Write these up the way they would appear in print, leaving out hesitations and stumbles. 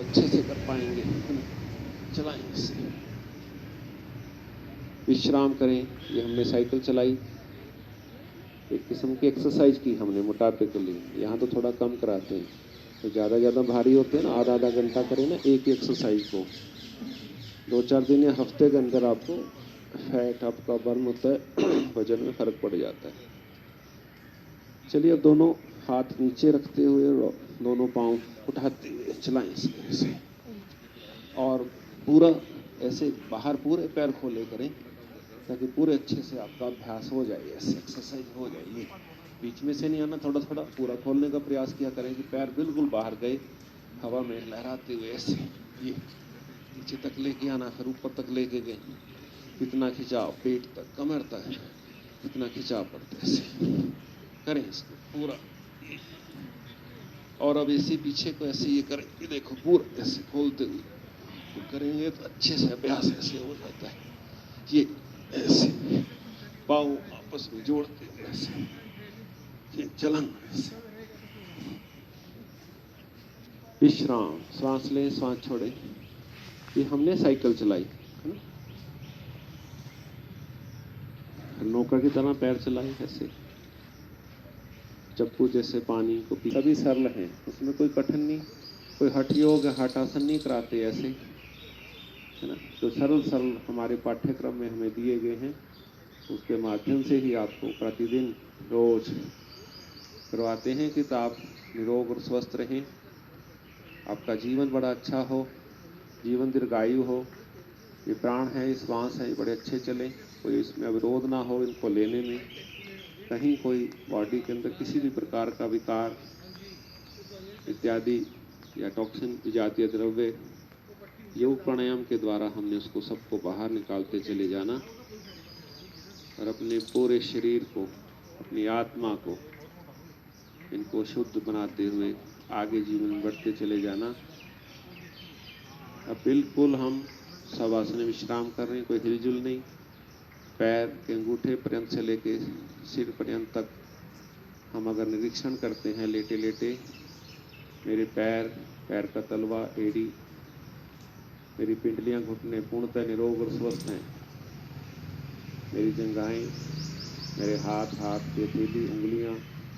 अच्छे से कर पाएंगे। चलाएं इसे, विश्राम करें। ये हमने साइकिल चलाई, एक किस्म की एक्सरसाइज की हमने मोटापे के लिए। यहाँ तो थोड़ा कम कराते हैं, तो ज़्यादा भारी होते हैं ना, आधा आधा घंटा करें ना एक ही एक्सरसाइज को। 2-4 दिन या हफ्ते के अंदर आपको फैट आपका बर्न होता है, वजन में फर्क पड़ जाता है। चलिए अब दोनों हाथ नीचे रखते हुए और दोनों पांव उठाते हुए चलाएं इस तरह से, और पूरा ऐसे बाहर पूरे पैर खोले करें ताकि पूरे अच्छे से आपका अभ्यास हो जाए, ऐसे एक्सरसाइज हो जाए। ये बीच में से नहीं आना, थोड़ा थोड़ा पूरा खोलने का प्रयास किया करें कि पैर बिल्कुल बाहर गए, हवा में लहराते हुए ऐसे ये नीचे तक लेके आना, फिर ऊपर तक लेके गए, कितना खिंचाव, पेट तक, कमर तक कितना खिंचाव पड़ता है, ऐसे करें इसको पूरा। और अब इसी पीछे को ऐसे ये करें, ये देखो पूरा ऐसे खोलते हुए तो करेंगे तो अच्छे से अभ्यास ऐसे हो जाता है। ये ऐसे पाँव आपस में जोड़ते हुए ऐसे, ये चलन ऐसे, विश्राम, सांस लें सांस छोड़ें। ये हमने साइकिल चलाई है ना, नौका की तरह पैर चलाए ऐसे, चप्पू जैसे पानी को पी, सभी सरल हैं, उसमें कोई कठिन नहीं, कोई हठ योग हठ आसन नहीं कराते ऐसे, है ना। जो सरल सरल हमारे पाठ्यक्रम में हमें दिए गए हैं, उसके माध्यम से ही आपको प्रतिदिन रोज करवाते हैं कि आप निरोग और स्वस्थ रहें, आपका जीवन बड़ा अच्छा हो, जीवन दीर्घायु हो। ये प्राण है, ये श्वास है, ये बड़े अच्छे चले, कोई इसमें अवरोध ना हो इनको लेने में, कहीं कोई बॉडी के अंदर किसी भी प्रकार का विकार इत्यादि या टॉक्सिन विजातीय द्रव्य, योग प्राणायाम के द्वारा हमने उसको सबको बाहर निकालते चले जाना और अपने पूरे शरीर को, अपनी आत्मा को, इनको शुद्ध बनाते हुए आगे जीवन में बढ़ते चले जाना। अब बिल्कुल हम शवासन में विश्राम कर रहे हैं, कोई हिलजुल नहीं, पैर के अंगूठे पर्यंत से लेके सिर पर्यंत तक हम अगर निरीक्षण करते हैं लेटे लेटे, मेरे पैर, पैर का तलवा, एड़ी, मेरी पिंडलियां, घुटने पूर्णतः निरोग और स्वस्थ हैं, मेरी जंघाएं, मेरे हाथ, हाथ की हथेली, उंगलियां,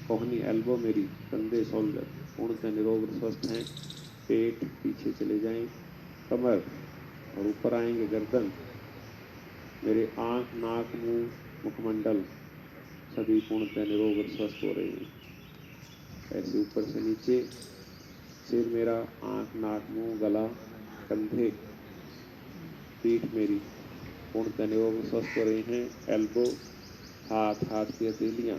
कोहनी, एल्बो, मेरी कंधे, शोल्डर पूर्णतः निरोग और स्वस्थ हैं। पेट पीछे चले जाएं, कमर और ऊपर आएंगे गर्दन, मेरे आंख, नाक, मुंह, मुखमंडल सभी पूर्णतः निरोग और स्वस्थ हो रहे हैं। ऐसे ऊपर से नीचे, सिर मेरा, आंख, नाक, मुंह, गला, कंधे, पीठ मेरी पूर्णतः निरोग और स्वस्थ हो रहे हैं। एल्बो, हाथ, हाथ की हथेलियां,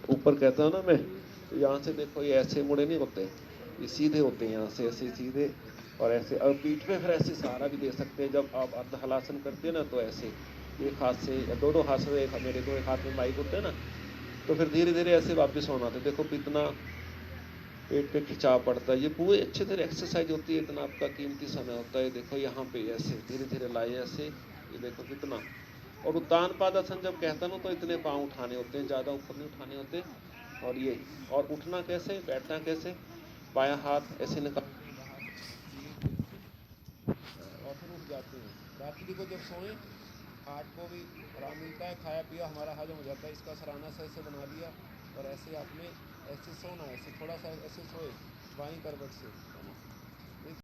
ऊपर कहता हूँ ना मैं, यहाँ से देखो ये ऐसे मुड़े नहीं होते, ये सीधे होते हैं, यहाँ से ऐसे सीधे और ऐसे। और पीठ पे फिर ऐसे सहारा भी दे सकते हैं, जब आप अर्ध हलासन करते हैं ना तो ऐसे एक हाथ से या दोनों हाथ से, एक मेरे दो हाथ में माइक होते हैं ना, तो फिर धीरे धीरे ऐसे वापस होना था। देखो कितना पेट पे खिंचाव पड़ता है, ये पूरी अच्छी तरह एक्सरसाइज होती है, इतना आपका कीमती समय होता है। देखो यहाँ पे ऐसे धीरे धीरे लाए ऐसे, ये देखो कितना। और उत्तान पादासन जब कहता ना तो इतने पाँव उठाने होते हैं, ज़्यादा ऊपर नहीं उठाने होते। और ये, और उठना कैसे, बैठना कैसे, बायां हाथ ऐसे निकाल और फिर उठ जाते हैं। रात्रि को जब सोएं, हार्ट को भी आराम मिलता है, खाया पिया हमारा हजम हो जाता है, इसका सराहना से ऐसे बना लिया और ऐसे आपने ऐसे सोना, ऐसे थोड़ा सा ऐसे सोए बाईं करवट से,